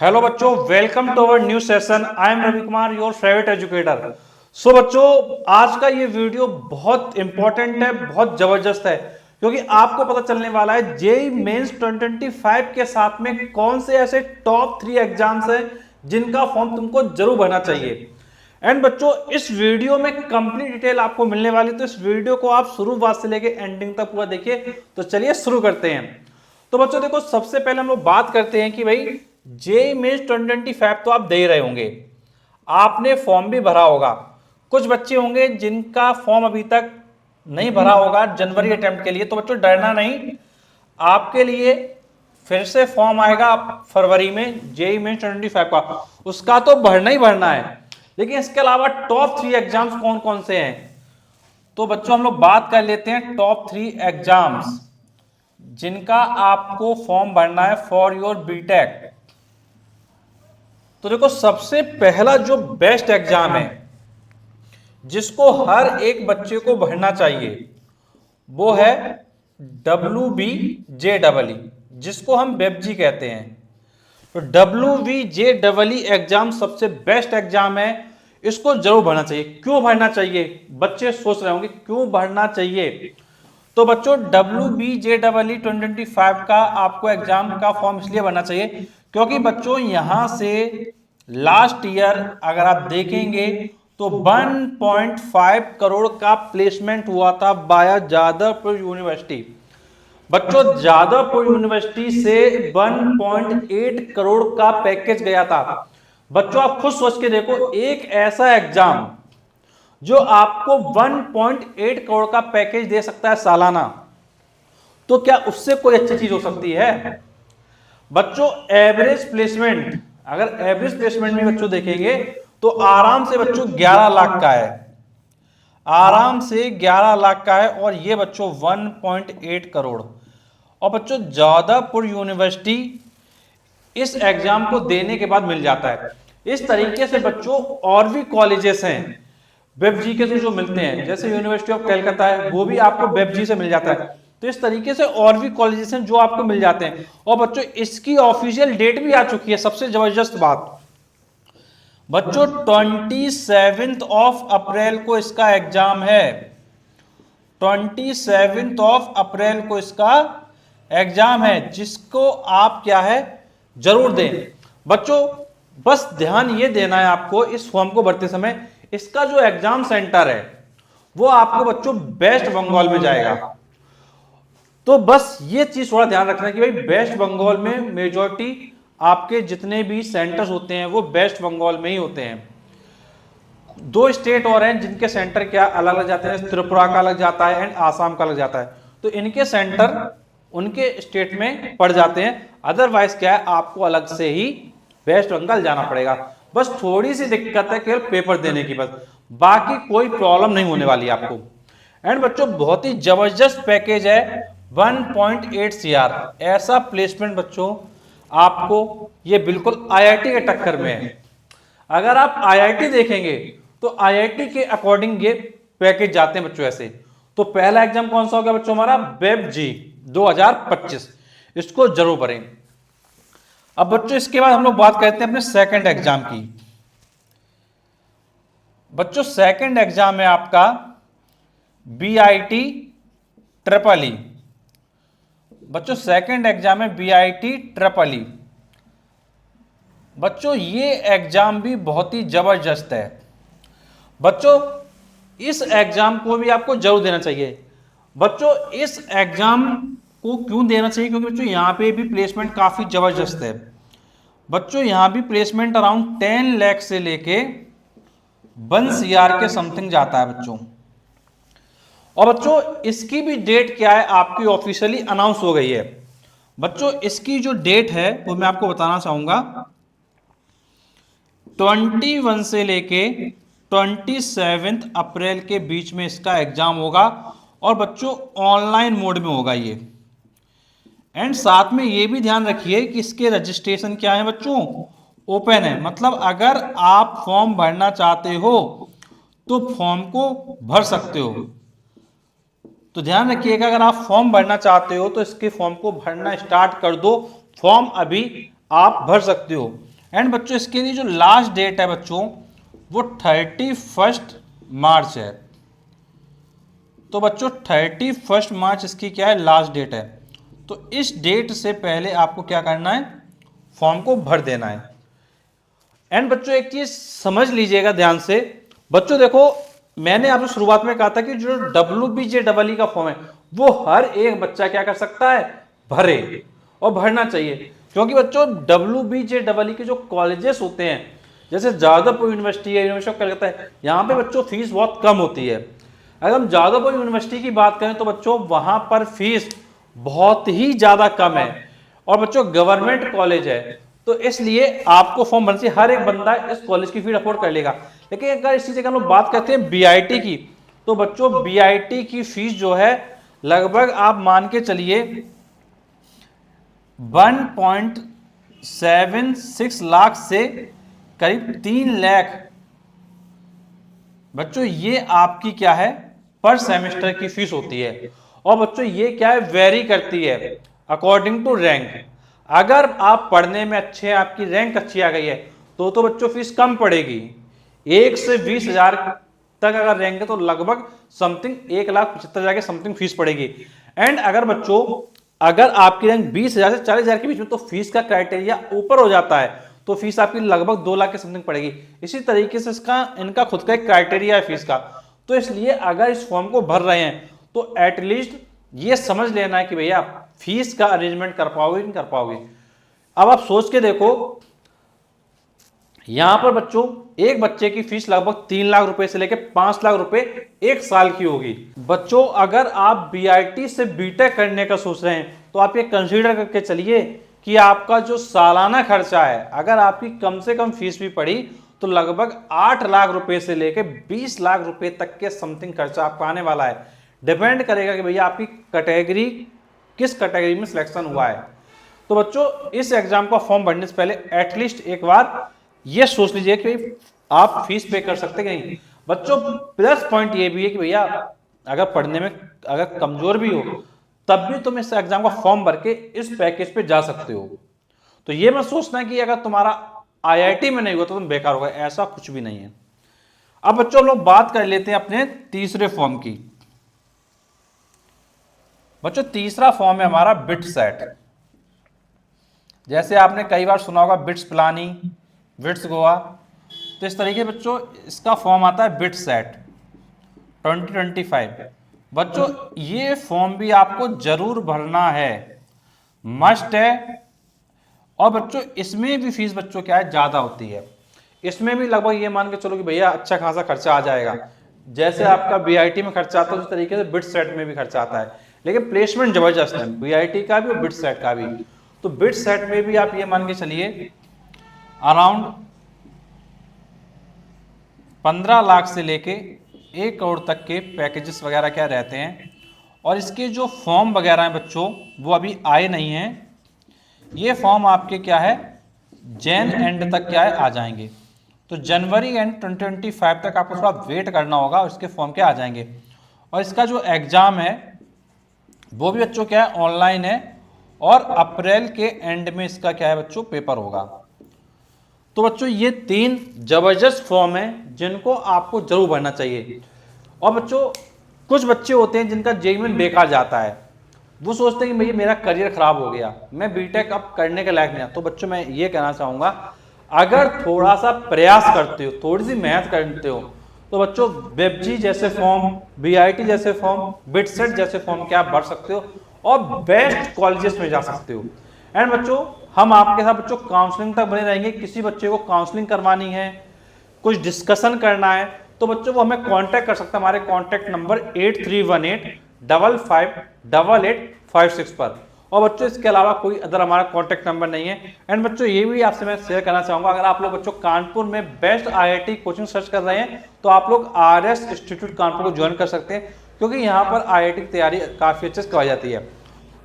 Hello बच्चों, welcome to our new session. I am Ravi Kumar, your favourite educator. So बच्चों, आज का ये वीडियो बहुत इंपॉर्टेंट है, बहुत जबरदस्त है, क्योंकि आपको पता चलने वाला है जेई मेंस 2025 के साथ में कौन से ऐसे टॉप 3 एग्जाम्स हैं जिनका फॉर्म तुमको जरूर भरना चाहिए। एंड बच्चों, इस वीडियो में कंप्लीट डिटेल आपको मिलने वाली, तो इस वीडियो को आप शुरुआत से लेके एंडिंग तक पूरा देखिए। तो चलिए शुरू करते हैं। तो बच्चों देखो, सबसे पहले हम लोग बात करते हैं कि भाई जेईई मेंस 2025 तो आप दे रहे होंगे, आपने फॉर्म भी भरा होगा। कुछ बच्चे होंगे जिनका फॉर्म अभी तक नहीं भरा होगा जनवरी अटेम्प्ट के लिए, तो बच्चों डरना नहीं, आपके लिए फिर से फॉर्म आएगा फरवरी में जेईई मेंस 2025 का, उसका तो भरना ही भरना है। लेकिन इसके अलावा टॉप 3 एग्जाम्स कौन कौन से हैं, तो बच्चों हम लोग बात कर लेते हैं टॉप 3 एग्जाम्स जिनका आपको फॉर्म भरना है फॉर योर बीटेक। तो देखो, सबसे पहला जो बेस्ट एग्जाम है जिसको हर एक बच्चे को भरना चाहिए वो है WBJEE, जिसको हम वेबजी कहते हैं। तो WBJEE एग्जाम सबसे बेस्ट एग्जाम है, इसको जरूर भरना चाहिए। क्यों भरना चाहिए, बच्चे सोच रहे होंगे क्यों भरना चाहिए। तो बच्चों, WBJEE 2025 का आपको एग्जाम का फॉर्म इसलिए भरना चाहिए क्योंकि बच्चों यहां से लास्ट ईयर अगर आप देखेंगे तो 1.5 करोड़ का प्लेसमेंट हुआ था बाया जादवपुर यूनिवर्सिटी। बच्चों, जादवपुर यूनिवर्सिटी से 1.8 करोड़ का पैकेज गया था। बच्चों, आप खुद सोच के देखो, एक ऐसा एग्जाम जो आपको 1.8 करोड़ का पैकेज दे सकता है सालाना, तो क्या उससे कोई अच्छी चीज हो सकती है। बच्चों, एवरेज प्लेसमेंट, अगर एवरेज प्लेसमेंट में बच्चों देखेंगे तो आराम से बच्चों 11 लाख का है, आराम से 11 लाख का है, और ये बच्चों 1.8 करोड़। और बच्चों, जादवपुर यूनिवर्सिटी इस एग्जाम को देने के बाद मिल जाता है। इस तरीके से बच्चों और भी कॉलेजेस हैं वेबजी के जो मिलते हैं, जैसे यूनिवर्सिटी ऑफ कलकत्ता है, वो भी आपको वेबजी से मिल जाता है। तो इस तरीके से और भी कॉलेजेस हैं जो आपको मिल जाते हैं। और बच्चों, इसकी ऑफिशियल डेट भी आ चुकी है। सबसे जबरदस्त बात बच्चों, 27 अप्रैल को इसका एग्जाम है। 27 अप्रैल को इसका एग्जाम है, जिसको आप क्या है जरूर दें। बच्चों, बस ध्यान ये देना है आपको इस फॉर्म को भरते समय, इसका जो एग्जाम सेंटर है वो आपको बच्चों वेस्ट बंगाल में जाएगा। तो बस ये चीज थोड़ा ध्यान रखना कि भाई वेस्ट बंगाल में मेजॉरिटी आपके जितने भी सेंटर्स होते हैं वो वेस्ट बंगाल में ही होते हैं। 2 स्टेट और हैं जिनके सेंटर क्या अलग अलग जाते हैं, त्रिपुरा का अलग जाता है एंड आसाम का अलग जाता है। तो इनके सेंटर उनके स्टेट में पड़ जाते हैं, अदरवाइज क्या है आपको अलग से ही वेस्ट बंगाल जाना पड़ेगा। बस थोड़ी सी दिक्कत है केवल पेपर देने की, बस बाकी कोई प्रॉब्लम नहीं होने वाली आपको। एंड बच्चों, बहुत ही जबरदस्त पैकेज है, 1.8 CR। ऐसा प्लेसमेंट बच्चों आपको ये बिल्कुल IIT के टक्कर में है। अगर आप IIT देखेंगे तो IIT के अकॉर्डिंग ये पैकेज जाते हैं बच्चों ऐसे। तो पहला एग्जाम कौन सा हो गया बच्चों हमारा, वेबजी 2025, इसको जरूर भरें। अब बच्चों, इसके बाद हम लोग बात करते हैं अपने सेकंड एग्जाम की। बच्चों, सेकंड एग्जाम है आपका BIT EEE। बच्चों, सेकंड एग्जाम है BIT EEE। बच्चों, ये एग्जाम भी बहुत ही जबरदस्त है। बच्चों, इस एग्जाम को भी आपको जरूर देना चाहिए। बच्चों, इस एग्जाम को क्यों देना चाहिए, क्योंकि बच्चों यहाँ पे भी प्लेसमेंट काफी जबरदस्त है। बच्चों, यहाँ भी प्लेसमेंट अराउंड 10 लाख से लेके 1 CR के समथिंग जाता है बच्चों। और बच्चों, इसकी भी डेट क्या है आपकी ऑफिशियली अनाउंस हो गई है। बच्चों, इसकी जो डेट है वो मैं आपको बताना चाहूंगा, 21 से लेके 27 अप्रैल के बीच में इसका एग्जाम होगा। और बच्चों, ऑनलाइन मोड में होगा ये। एंड साथ में ये भी ध्यान रखिए कि इसके रजिस्ट्रेशन क्या है बच्चों, ओपन है। मतलब अगर आप फॉर्म भरना चाहते हो तो फॉर्म को भर सकते हो। तो ध्यान रखिएगा, अगर आप फॉर्म भरना चाहते हो तो इसके फॉर्म को भरना स्टार्ट कर दो, फॉर्म अभी आप भर सकते हो। एंड बच्चों इसके लिए जो लास्ट डेट है बच्चों वो 31 मार्च है। तो बच्चों 31 मार्च इसकी क्या है, लास्ट डेट है। तो इस डेट से पहले आपको क्या करना है, फॉर्म को भर देना है। एंड बच्चों एक चीज समझ लीजिएगा ध्यान से, बच्चों देखो मैंने आपको शुरुआत में कहा था कि जो WBJEE का फॉर्म है वो हर एक बच्चा क्या कर सकता है, भरे, और भरना चाहिए। क्योंकि बच्चों WBJEE के जो कॉलेजेस होते हैं, जैसे जादवपुर यूनिवर्सिटी है, यूनिवर्सिटी ऑफ कलकत्ता है, यहाँ पे बच्चों फीस बहुत कम होती है। अगर हम जादवपुर यूनिवर्सिटी की बात करें तो बच्चों वहां पर फीस बहुत ही ज्यादा कम है, और बच्चों गवर्नमेंट कॉलेज है, तो इसलिए आपको फॉर्म भरना चाहिए। हर एक बंदा इस कॉलेज की फीस अफोर्ड कर लेगा। लेकिन अगर इसी जगह हम लोग बात करते हैं BIT की, तो बच्चों BIT की फीस जो है लगभग आप मान के चलिए 1.76 लाख से करीब 3 लाख बच्चों ये आपकी क्या है, पर सेमेस्टर की फीस होती है। और बच्चों ये क्या है, वेरी करती है अकॉर्डिंग टू रैंक। अगर आप पढ़ने में अच्छे हैं, आपकी रैंक अच्छी आ गई है, तो बच्चों फीस कम पड़ेगी। 1 से 20,000 तक अगर रैंक है तो लगभग समथिंग 1,75,000 के समथिंग फीस पड़ेगी। एंड अगर बच्चों अगर आपकी रैंक 20,000 से 40,000 के बीच में, तो फीस का क्राइटेरिया ऊपर हो जाता है, तो फीस आपकी लगभग 2 लाख के समथिंग पड़ेगी। इसी तरीके से इनका खुद का एक क्राइटेरिया है फीस का। तो इसलिए अगर इस फॉर्म को भर रहे हैं तो एटलीस्ट ये समझ लेना है कि भैया फीस का अरेंजमेंट कर पाओगे नहीं कर पाओगे। अब आप सोच के देखो, यहां पर बच्चों एक बच्चे की फीस लगभग 3 लाख रुपए से लेकर 5 लाख रुपए 1 साल की होगी। बच्चों अगर आप BIT से BTech करने का सोच रहे हैं तो आप ये कंसीडर करके चलिए कि आपका जो सालाना खर्चा है, अगर आपकी कम से कम फीस भी पड़ी तो लगभग 8 लाख रुपए से लेकर 20 लाख रुपए तक के समथिंग खर्चा आपका आने वाला है। डिपेंड करेगा कि भैया आपकी कैटेगरी किस कैटेगरी में सिलेक्शन हुआ है। तो बच्चों इस एग्जाम का फॉर्म भरने से पहले एटलीस्ट एक बार ये सोच लीजिए कि आप फीस पे कर सकते कि नहीं। बच्चों प्लस पॉइंट ये भी है कि भैया अगर पढ़ने में अगर कमजोर भी हो तब भी तुम इस एग्जाम का फॉर्म भर के इस पैकेज पे जा सकते हो। तो ये मत सोचना कि अगर तुम्हारा IIT में नहीं हुआ तो तुम बेकार होगा, ऐसा कुछ भी नहीं है। अब बच्चों हम लोग बात कर लेते हैं अपने तीसरे फॉर्म की। बच्चों तीसरा फॉर्म है हमारा BITSAT। जैसे आपने कई बार सुना होगा बिट्स पिलानी, बिट्स गोवा, तो इस तरीके बच्चों इसका फॉर्म आता है BITSAT 2025। बच्चों ये फॉर्म भी आपको जरूर भरना है, मस्ट है। और बच्चों इसमें भी फीस बच्चों क्या है, ज्यादा होती है। इसमें भी लगभग ये मान के चलो कि भैया अच्छा खासा खर्चा आ जाएगा। जैसे आपका BIT में खर्चा आता है उस तरीके से BITSAT में भी खर्चा आता है, लेकिन प्लेसमेंट जबरदस्त है BIT का भी और BITSAT का भी। तो BITSAT में भी आप ये मान के चलिए अराउंड 15 लाख से लेके 1 करोड़ तक के पैकेजेस वगैरह क्या रहते हैं। और इसके जो फॉर्म वगैरह हैं बच्चों वो अभी आए नहीं हैं। ये फॉर्म आपके क्या है, जैन एंड तक क्या है आ जाएंगे। तो जनवरी एंड 2025 तक आपको थोड़ा वेट करना होगा और इसके फॉर्म क्या आ जाएंगे। और इसका जो एग्जाम है वो भी बच्चों क्या है, ऑनलाइन है, और अप्रैल के एंड में इसका क्या है बच्चों, पेपर होगा। तो बच्चों ये 3 जबरदस्त फॉर्म हैं जिनको आपको जरूर भरना चाहिए। और बच्चों कुछ बच्चे होते हैं जिनका JEE में बेकार जाता है, वो सोचते हैं कि भैया मेरा करियर खराब हो गया, मैं BTech अब करने के लायक नहीं। तो बच्चों मैं ये कहना चाहूंगा, अगर थोड़ा सा प्रयास करते हो, थोड़ी सी मेहनत करते हो, तो बच्चों WebG जैसे फॉर्म, BIT जैसे फॉर्म, BITSAT जैसे फॉर्म क्या आप भर सकते हो और बेस्ट कॉलेजेस में जा सकते हो। एंड बच्चों हम आपके साथ बच्चों काउंसलिंग तक बने रहेंगे। किसी बच्चे को काउंसलिंग करवानी है, कुछ डिस्कशन करना है, तो बच्चों वो हमें कांटेक्ट कर सकते हैं हमारे कांटेक्ट नंबर 8318558856 पर। और बच्चों इसके अलावा कोई अदर हमारा कांटेक्ट नंबर नहीं है। एंड बच्चों ये भी आपसे मैं शेयर करना चाहूंगा, अगर आप लोग बच्चों कानपुर में बेस्ट IIT कोचिंग सर्च कर रहे हैं तो आप लोग RS इंस्टीट्यूट कानपुर को ज्वाइन कर सकते हैं, क्योंकि यहाँ पर IIT की तैयारी काफी अच्छे से करवाई जाती है।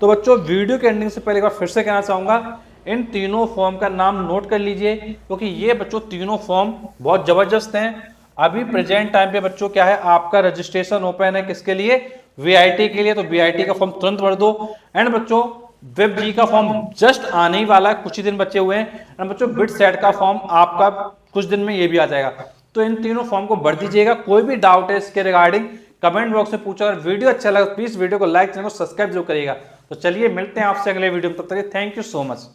तो बच्चों वीडियो के एंडिंग से पहले एक बार फिर से कहना चाहूंगा, इन तीनों फॉर्म का नाम नोट कर लीजिए, क्योंकि ये बच्चों तीनों फॉर्म बहुत जबरदस्त हैं। अभी प्रेजेंट टाइम पे बच्चों क्या है, आपका रजिस्ट्रेशन ओपन है किसके लिए, VIT के लिए। तो VIT का फॉर्म तुरंत भर दो। एंड बच्चों वेब जी का फॉर्म जस्ट आने ही वाला है, कुछ ही दिन बचे हुए हैं। एंड बच्चों बिट सेट का फॉर्म आपका कुछ दिन में ये भी आ जाएगा। तो इन तीनों फॉर्म को भर दीजिएगा। कोई भी डाउट है इसके रिगार्डिंग कमेंट बॉक्स में पूछो। अगर वीडियो अच्छा लगा प्लीज वीडियो को लाइक, चैनल को सब्सक्राइब जरूर करिएगा। तो चलिए मिलते हैं आपसे अगले वीडियो में, तब तक थैंक यू सो मच।